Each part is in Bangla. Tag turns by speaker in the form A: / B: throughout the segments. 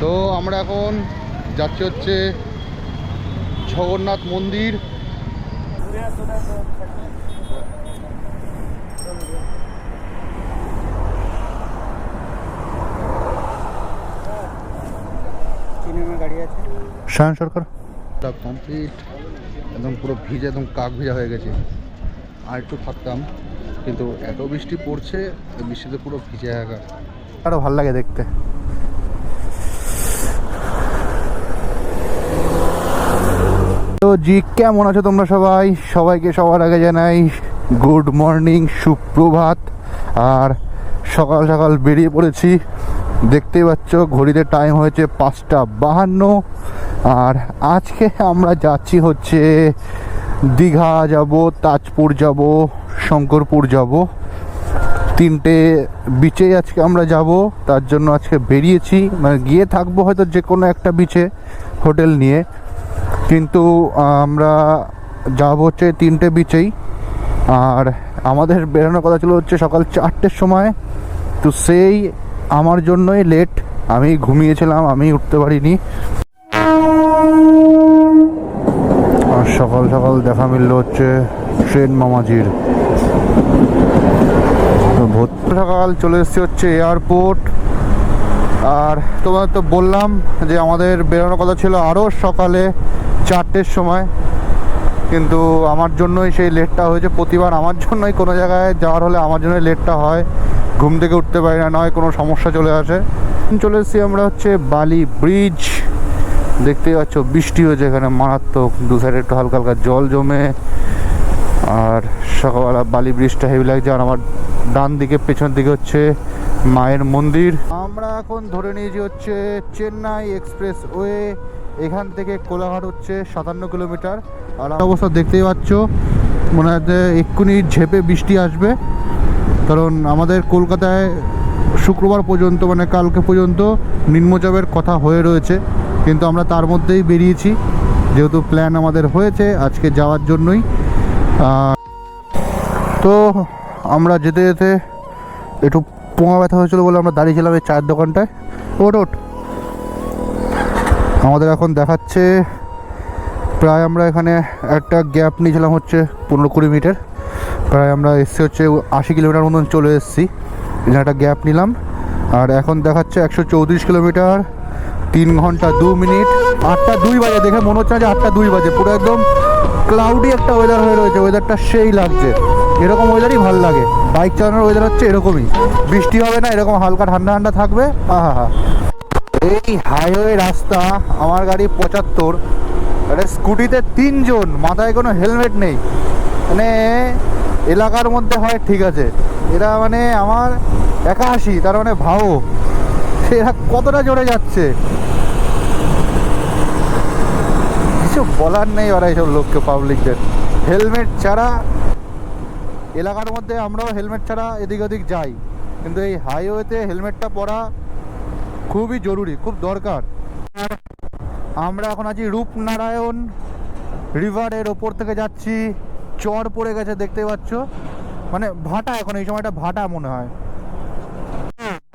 A: তো আমরা এখন যাচ্ছি হচ্ছে জগন্নাথ মন্দির।
B: গাড়ি আছে
A: শায়ন সরকার কমপ্লিট, একদম পুরো ভিজে, একদম কাক ভিজা হয়ে গেছে। আর একটু থাকতাম, কিন্তু এত বৃষ্টি পড়ছে, বৃষ্টিতে পুরো ভিজে একা। আরও ভাল লাগে দেখতে। তো জি, কেমন আছো তোমরা সবাই? সবাইকে সবার আগে জানাই গুড মর্নিং, সুপ্রভাত। আর সকাল সকাল বেরিয়ে পড়েছি, দেখতেই পাচ্ছ ঘড়িতে টাইম হয়েছে 5:52। আর আজকে আমরা যাচ্ছি হচ্ছে দীঘা যাব, তাজপুর যাব, শঙ্করপুর যাব, তিনটে বিচে আজকে আমরা যাব। তার জন্য আজকে বেরিয়েছি, মানে গিয়ে থাকবো হয়তো যে কোনো একটা বিচে হোটেল নিয়ে, কিন্তু আমরা যাব হচ্ছে তিনটে বিচেই। আর আমাদের বেরোনোর কথা ছিল হচ্ছে সকাল 4টের সময়। তো সেই আমার জন্যই লেট, আমি ঘুমিয়েছিলাম, আমি উঠতে পারিনি। আর সকাল সকাল দেখা মিলল হচ্ছে ট্রেন মামাজির। ভোর সকাল চলে এসেছি হচ্ছে এয়ারপোর্ট। আর তোমাদের তো বললাম যে আমাদের বেরোনোর কথা ছিল আরও সকালে 4টের সময়, কিন্তু আমার জন্যই সেই লেটটা হয়েছে। প্রতিবার আমার জন্যই কোনো জায়গায় যাওয়ার হলে আমার জন্যই লেটটা হয়, ঘুম থেকে উঠতে পারি না, নয় কোনো সমস্যা চলে আসে। চলে এসেছি আমরা হচ্ছে বালি ব্রিজ। দেখতেই পাচ্ছ বৃষ্টি হয়েছে এখানে মারাত্মক, দু সাইডে একটু হালকা হালকা জল জমে। আর সকালবেলা বালি ব্রিজটা হেভি লাগছে। আর আমার ডান দিকে পেছন দিকে হচ্ছে মায়ের মন্দির। আমরা এখন ধরে নিয়েছি হচ্ছে চেন্নাই এক্সপ্রেস ওয়ে। এখান থেকে কোলাঘাট হচ্ছে 57 কিলোমিটার। আর অবস্থা দেখতেই পাচ্ছ, মনে হয় এক্ষুনি ঝেপে বৃষ্টি আসবে। কারণ আমাদের কলকাতায় শুক্রবার পর্যন্ত, মানে কালকে পর্যন্ত নিম্নচাপের কথা হয়ে রয়েছে, কিন্তু আমরা তার মধ্যেই বেরিয়েছি, যেহেতু প্ল্যান আমাদের হয়েছে আজকে যাওয়ার জন্যই। তো আমরা যেতে যেতে একটু পোঙা ব্যথা হয়েছিল বলে আমরা দাঁড়িয়েছিলাম এই চায়ের দোকানটায়। ওট আমাদের এখন দেখাচ্ছে প্রায়, আমরা এখানে একটা গ্যাপ নিয়েছিলাম হচ্ছে 15-20 মিনিটের, প্রায় আমরা এসছি হচ্ছে 80 কিলোমিটার মতন চলে এসেছি। এখানে একটা গ্যাপ নিলাম। আর এখন দেখাচ্ছে 134 কিলোমিটার, 3 ঘন্টা 2 মিনিট। 8টা 2 বাজে, দেখে মনে হচ্ছে না যে 8টা 2 বাজে। পুরো একদম ক্লাউডি একটা ওয়েদার হয়ে রয়েছে, ওয়েদারটা সেই লাগছে। এরকম ওয়েদারই ভালো লাগে, বাইক চালানোর ওয়েদার হচ্ছে এরকমই। বৃষ্টি হবে না, এরকম হালকা ঠান্ডা ঠান্ডা থাকবে। আহা, এই হাইওয়ে রাস্তা, আমার গাড়ি 75, আরে স্কুটিতে 3 জন, মাথায় কোনো হেলমেট নেই। মানে এলাকার মধ্যে হয় ঠিক আছে, এরা মানে আমার 81, তার মানে ভাও এরা কতটা জোরে যাচ্ছে, কিছু বলার নেই। ওরা এইসব লোককে, পাবলিকদের হেলমেট ছাড়া, এলাকার মধ্যে আমরাও হেলমেট ছাড়া এদিক ওদিক যাই, কিন্তু এই হাইওয়েতে হেলমেটটা পরা খুবই জরুরি, খুব দরকার। আমরা এখন আছি রূপনারায়ণ রিভারের ওপর থেকে যাচ্ছি, চর পড়ে গেছে দেখতে পাচ্ছ, মানে ভাটা, এখন এই সময়টা ভাটা মনে হয়।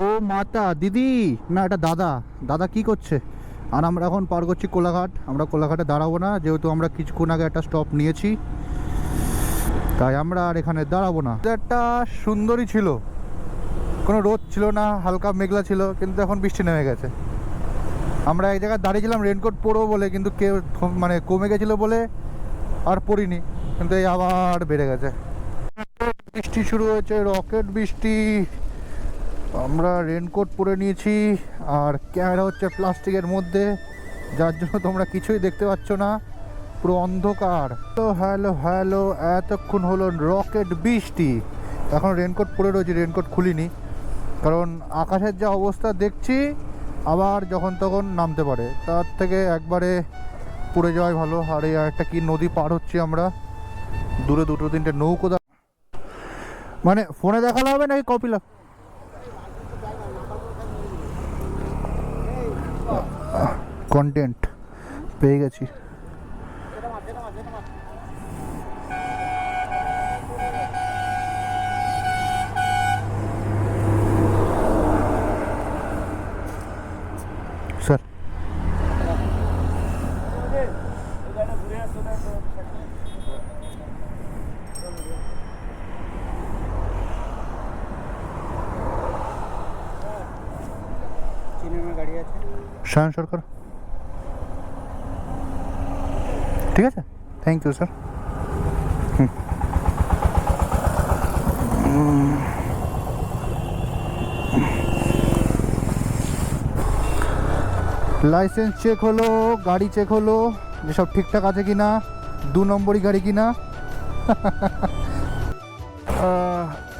A: ও মাতা দিদি, না এটা দাদা। দাদা কি করছে? আর আমরা এখন পার করছি কোলাঘাট। আমরা কোলাঘাটে দাঁড়াবো না, যেহেতু আমরা কিছুক্ষণ আগে একটা স্টপ নিয়েছি, তাই আমরা আর এখানে দাঁড়াবো না। একটা সুন্দরী ছিল, কোনো রোদ ছিল না, হালকা মেঘলা ছিল, কিন্তু এখন বৃষ্টি নেমে গেছে। আমরা এক জায়গায় দাঁড়িয়েছিলাম রেনকোট পরবো বলে, কিন্তু কেউ মানে কমে গেছিলো বলে আর পরিনি, কিন্তু এই আবার বেড়ে গেছে। বৃষ্টি শুরু হয়েছে, রকেট বৃষ্টি। আমরা রেনকোট পরে নিয়েছি, আর ক্যামেরা হচ্ছে প্লাস্টিকের মধ্যে, যার জন্য তোমরা কিছুই দেখতে পাচ্ছ না, পুরো অন্ধকার। তো হ্যালো হ্যালো, এতক্ষণ হলো রকেট বৃষ্টি, এখন রেনকোট পরে রয়েছি, রেনকোট খুলিনি, কারণ আকাশের যা অবস্থা দেখছি আবার যখন তখন নামতে পারে, তার থেকে একবারে পড়ে যাওয়াই ভালো। আর এই একটা কি নদী পার হচ্ছি আমরা, দূরে 2-3টে নৌকো, মানে ফোনে দেখালে হবে নাকি কপিলা? কন্টেন্ট পেয়ে গেছি। স্যার।
B: চিনিমের গাড়ি আছে।
A: সায়ন সরকার। ঠিক আছে, thank you sir. License check হলো, গাড়ি চেক হলো যে সব ঠিকঠাক আছে কি না, 2 নম্বরই গাড়ি কি না।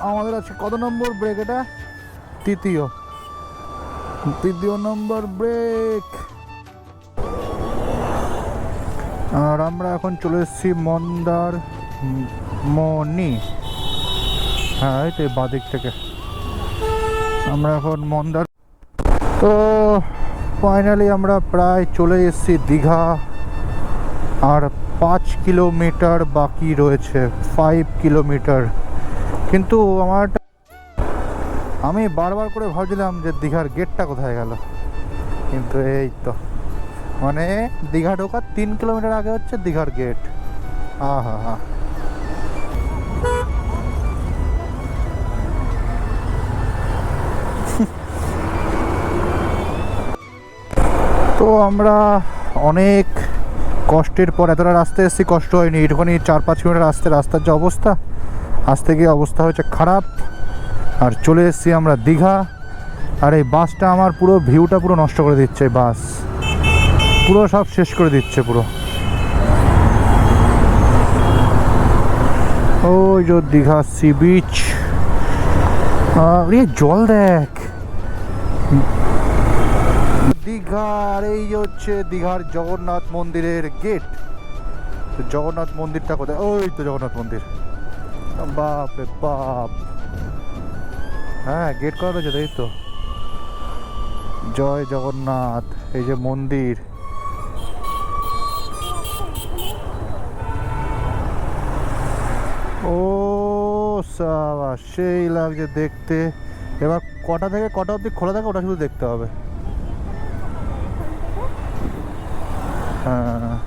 A: আমাদের আছে কত নম্বর ব্রেক? এটা তৃতীয় নম্বর ব্রেক। আর আমরা এখন চলে এসেছি মন্দারমণি। হ্যাঁ, এই তো বাদিক থেকে আমরা এখন তো ফাইনালি আমরা প্রায় চলে এসেছি দীঘা। আর 5 কিলোমিটার বাকি রয়েছে, 5 কিলোমিটার। কিন্তু আমি বারবার করে ভাবছিলাম যে দীঘার গেটটা কোথায় গেল, কিন্তু এই তো মানে দীঘা ঢোকার 3 কিলোমিটার আগে হচ্ছে দীঘার গেট। হা হা। তো আমরা অনেক কষ্টের পর এতটা রাস্তা এসেছি, কষ্ট হয়নি। একটুখানি 4-5 কিলোমিটার রাস্তার যে অবস্থা, আসতে গিয়ে অবস্থা হয়েছে খারাপ। আর চলে এসেছি আমরা দীঘা। আর এই বাসটা আমার পুরো ভিউটা পুরো নষ্ট করে দিচ্ছে। বাস পুরো সব শেষ করে দিচ্ছে পুরো। ওই যে দীঘা সি বিচ, জল দেখ দীঘার। এই হচ্ছে দীঘার জগন্নাথ মন্দিরের গেট। জগন্নাথ মন্দিরটা কোথায়? ওই তো জগন্নাথ মন্দির। বাপ রে বাপ, হ্যাঁ গেট করা রয়েছে, তাই তো। জয় জগন্নাথ, এই যে মন্দির। ও সাবা, সেই লাগছে দেখতে। এবার কটা থেকে কটা অবধি খোলা থাকে ওটা শুধু দেখতে হবে। হ্যাঁ,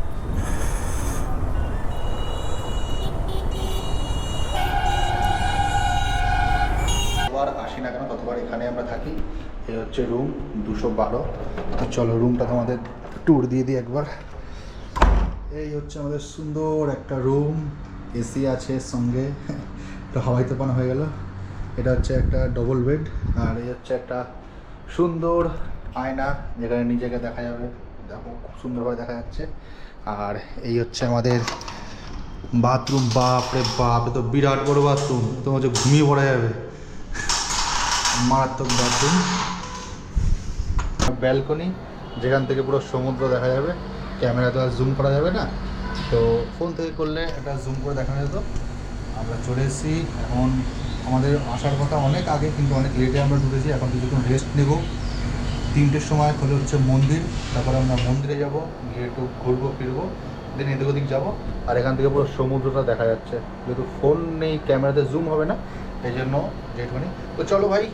A: যতবার আসি না কেন ততবার এখানে আমরা থাকি। এই হচ্ছে রুম 212। তো চলো রুমটা তোমাদের ট্যুর দিয়ে দিই একবার। এই হচ্ছে আমাদের সুন্দর একটা রুম, এসি আছে সঙ্গে, তো হাওয়াই তোপানো হয়ে গেল। এটা হচ্ছে একটা ডবল বেড। আর এই হচ্ছে একটা সুন্দর আয়না, যেখানে নিজেকে দেখা যাবে। দেখো খুব সুন্দরভাবে দেখা যাচ্ছে। আর এই হচ্ছে আমাদের বাথরুম। বাপ রে বাপ, তো বিরাট বড় বাথরুম, তো হচ্ছে ঘুমিয়ে পড়া যাবে। মারাত্মক বাথরুম। ব্যালকনি, যেখান থেকে পুরো সমুদ্র দেখা যাবে। ক্যামেরা তো আর জুম করা যাবে না, তো ফোন থেকে করলে এটা জুম করে দেখানো যেত। আমরা চলে এসেছি। এখন আমাদের আসার কথা অনেক আগে, কিন্তু অনেক লেটে আমরা ঢুকেছি। এখন কিছুক্ষণ রেস্ট নেব। 3টের সময় খোলে হচ্ছে মন্দির, তারপরে আমরা মন্দিরে যাব, গিয়ে একটু ঘুরবো ফিরবো, দেন এদিক ওদিক যাবো। আর এখান থেকে পুরো সমুদ্রটা দেখা যাচ্ছে, যেহেতু ফোন নেই ক্যামেরাতে জুম হবে না, এই জন্য যেটুকুনি। তো চলো ভাই,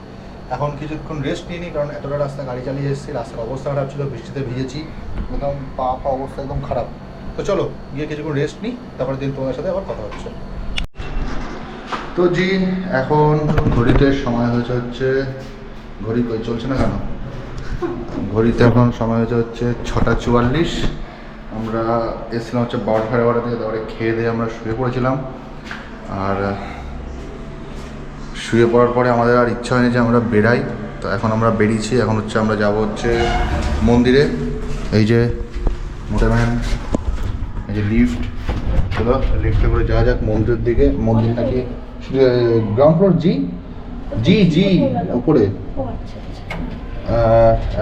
A: এখন কিছুক্ষণ রেস্ট নিয়ে নিই, কারণ এতটা রাস্তা গাড়ি চালিয়ে এসেছি, রাস্তার অবস্থা খারাপ ছিল, বৃষ্টিতে ভিজেছি একদম, পা অবস্থা একদম খারাপ। তো চলো গিয়ে কিছুক্ষণ রেস্ট নিই, তারপরে দিন তোমাদের সাথে আবার কথা হচ্ছে। তো জি, এখন ঘড়িতে সময় হচ্ছে ঘড়ি কই চলছে না কেন, ঘড়িতে এখন সময় হচ্ছে 6টা 44। আমরা এসেছিলাম হচ্ছে 12 সাড়ে 12 থেকে, তারপরে খেয়ে দিয়ে আমরা শুয়ে পড়েছিলাম। আর শুয়ে পড়ার পরে আমাদের আর ইচ্ছা হয়নি যে আমরা বেরাই। তো এখন আমরা বেরিয়েছি। এখন হচ্ছে আমরা যাব হচ্ছে মন্দিরে। এই যে মোটাম্যান, এই যে লিফট, চলো লিফটে করে যাওয়া যাক মন্দিরের দিকে। মন্দির নাকি গ্রাউন্ড ফ্লোর? জি জি জি উপরে।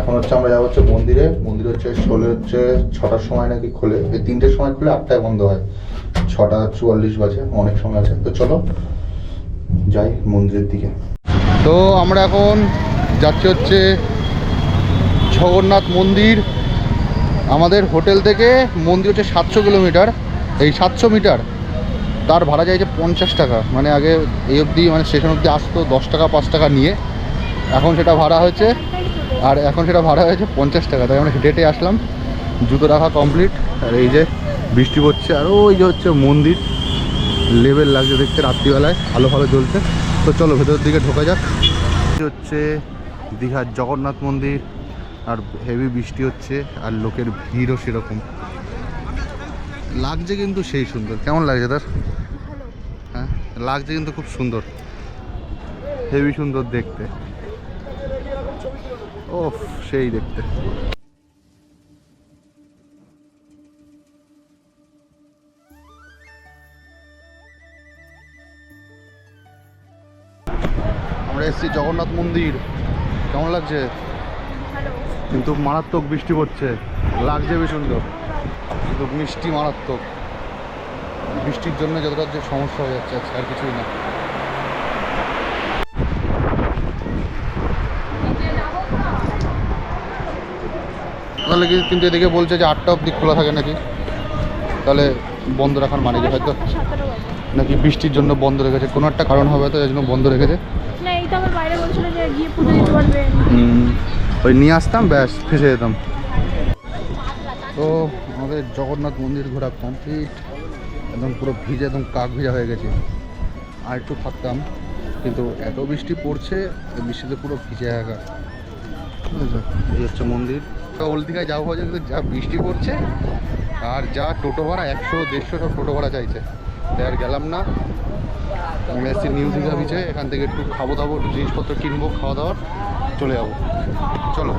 A: এখন হচ্ছে আমরা যাবো হচ্ছে মন্দিরে। মন্দির হচ্ছে হচ্ছে 6টার সময় নাকি খোলে, এই 3টের সময় খুলে 8টায় বন্ধ হয়। 6টা 44 বাজে, অনেক সময় আছে। তো চলো যাই মন্দিরের দিকে। তো আমরা এখন যাচ্ছি হচ্ছে জগন্নাথ মন্দির। আমাদের হোটেল থেকে মন্দির হচ্ছে 700 কিলোমিটার। এই 700 মিটার তার ভাড়া চাইছে 50 টাকা। মানে আগে এই অবধি, মানে স্টেশন অবধি আসতো 10 টাকা 5 টাকা নিয়ে, এখন সেটা ভাড়া হয়েছে আর এখন সেটা ভাড়া হয়েছে 50 টাকা। তাই আমরা হেঁটে হেঁটে আসলাম, জুতো রাখা কমপ্লিট। আর এই যে বৃষ্টি পড়ছে, আর ওই যে হচ্ছে মন্দির, লেভেল লাগছে দেখতে রাত্রিবেলায়, আলো ফালো জ্বলছে। তো চলো ভেতরের দিকে ঢোকা যাক। হচ্ছে দীঘার জগন্নাথ মন্দির, আর হেভি বৃষ্টি হচ্ছে, আর লোকের ভিড়ও সেরকম লাগছে, কিন্তু সেই সুন্দর। কেমন লাগছে তার? হ্যাঁ লাগছে কিন্তু খুব সুন্দর, হেভি সুন্দর দেখতে। ও সেই দেখতে। আমরা এসেছি জগন্নাথ মন্দির। কেমন লাগছে? কিন্তু মারাত্মক বৃষ্টি পড়ছে, লাগছে বেশ সুন্দর, কিন্তু মিষ্টি মারাত্মক। বৃষ্টির জন্য যতটা যে সমস্যা হয়ে যাচ্ছে, আজকে আর কিছুই না। তাহলে কিন্তু এদিকে বলছে যে 8টা অবধি খোলা থাকে নাকি, তাহলে বন্ধ রাখার মানে কি হয়তো নাকি বৃষ্টির জন্য বন্ধ রেখেছে, কোনো একটা কারণ হবে তো, এই জন্য বন্ধ রেখেছে।
C: না এই তো আমার বাইরে বলছিল যে গিয়ে পুজো দিতে পারবে।
A: ওই নিয়ে আসতাম, ব্যাস ফেসে যেতাম। তো আমাদের জগন্নাথ মন্দির ঘোরা কমপ্লিট, একদম পুরো ভিজে, একদম কাক ভিজা হয়ে গেছে। আর একটু থাকতাম, কিন্তু এত বৃষ্টি পড়ছে, এই বৃষ্টিতে পুরো ভিজে একা। এই হচ্ছে মন্দির। ওল্ড দীঘায় যাবো হয়েছে, কিন্তু যা বৃষ্টি পড়ছে আর যা টোটো ভাড়া, 100-150 সব টোটো ভাড়া চাইছে, তাই আর গেলাম না। আমি এসেছি নিউ দীঘা বিচে, এখান থেকে একটু খাবো দাবো, একটু জিনিসপত্র কিনবো, খাওয়া দাওয়ার, চলে যাবো। চলো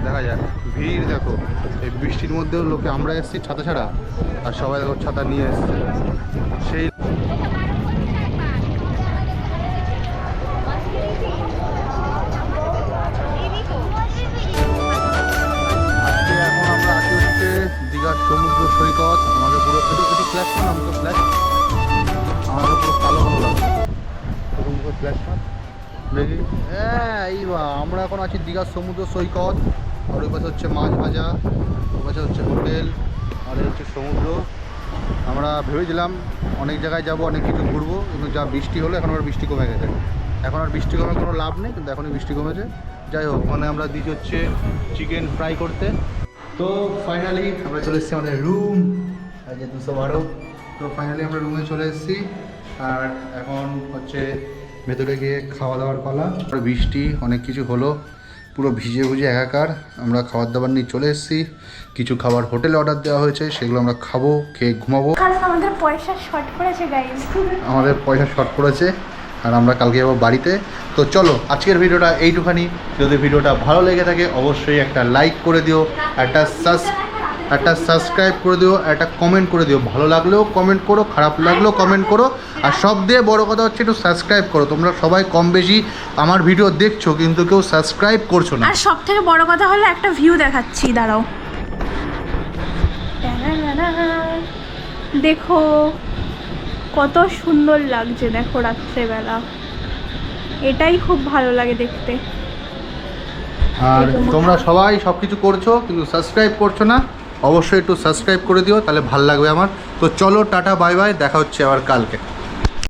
A: দেখা যাক। ভিড় দেখো, এই বৃষ্টির মধ্যেও লোকে, আমরা এসেছি ছাতা ছাড়া, আর সবাই দেখো ছাতা নিয়ে এসছে। সেই এখন আমরা আছি হচ্ছে দীঘার সমুদ্র সৈকত। আমাকে পুরো একটু ফ্ল্যাশ কর, আমি তো ফ্ল্যাশ, আমাকে পুরো কালো কালো লাগছে। ফ্ল্যাশ কর দেখি। হ্যাঁ এই আমরা এখন আছি দীঘার সমুদ্র সৈকত, আর ওই পাশে হচ্ছে মাছ ভাজা, ওই পাশে হচ্ছে হোটেল, আর এই হচ্ছে সমুদ্র। আমরা ভেবেছিলাম অনেক জায়গায় যাব, অনেক কিছু ঘুরবো, কিন্তু যা বৃষ্টি হলো, এখন আবার বৃষ্টি কমে গেছে। এখন আর বৃষ্টি কমে কোনো লাভ নেই, কিন্তু এখনই বৃষ্টি কমেছে। যাই হোক, মানে আমরা দিচ্ছি হচ্ছে চিকেন ফ্রাই করতে। তো ফাইনালি আমরা চলে এসেছি আমাদের রুম, আজ 212। তো ফাইনালি আমরা রুমে চলে এসেছি, আর এখন হচ্ছে ভেতরে গিয়ে খাওয়া দাওয়ার পালা। বৃষ্টি অনেক কিছু হলো, পুরো ভিজে ভিজে একাকার। আমরা খাবার দাবার নিয়ে চলে এসেছি, কিছু খাবার হোটেলে অর্ডার দেওয়া হয়েছে, সেগুলো আমরা খাবো, খেয়ে ঘুমাবো।
C: কারণ আমাদের পয়সা শর্ট পড়েছে গাইস,
A: আমাদের পয়সা শর্ট পড়েছে, আর আমরা কালকে যাবো বাড়িতে। তো চলো আজকের ভিডিওটা এইটুখানি। যদি ভিডিওটা ভালো লেগে থাকে অবশ্যই একটা লাইক করে দিও, একটা সাবস্ক্রাইব করে দিও, একটা কমেন্ট করে দিও। ভালো লাগলেও কমেন্ট করো, খারাপ লাগলেও কমেন্ট করো, আর সব দিয়ে বড় কথা হচ্ছে একটু সাবস্ক্রাইব করো। তোমরা সবাই কম বেশি আমার ভিডিও দেখছো, কিন্তু কেউ সাবস্ক্রাইব করছো না।
C: আর সব থেকে বড় কথা হলো একটা ভিউ দেখাচ্ছি, দাঁড়াও। দেখো কত সুন্দর লাগছে, দেখো রাত্রেবেলা, এটাই খুব ভালো লাগে দেখতে।
A: আর তোমরা সবাই সব কিছু করছো, কিন্তু সাবস্ক্রাইব করছো না। অবশ্যই একটু সাবস্ক্রাইব করে দিও, তাহলে ভালো লাগবে আমার। তো চলো টাটা বাই বাই, দেখা হচ্ছে আবার কালকে।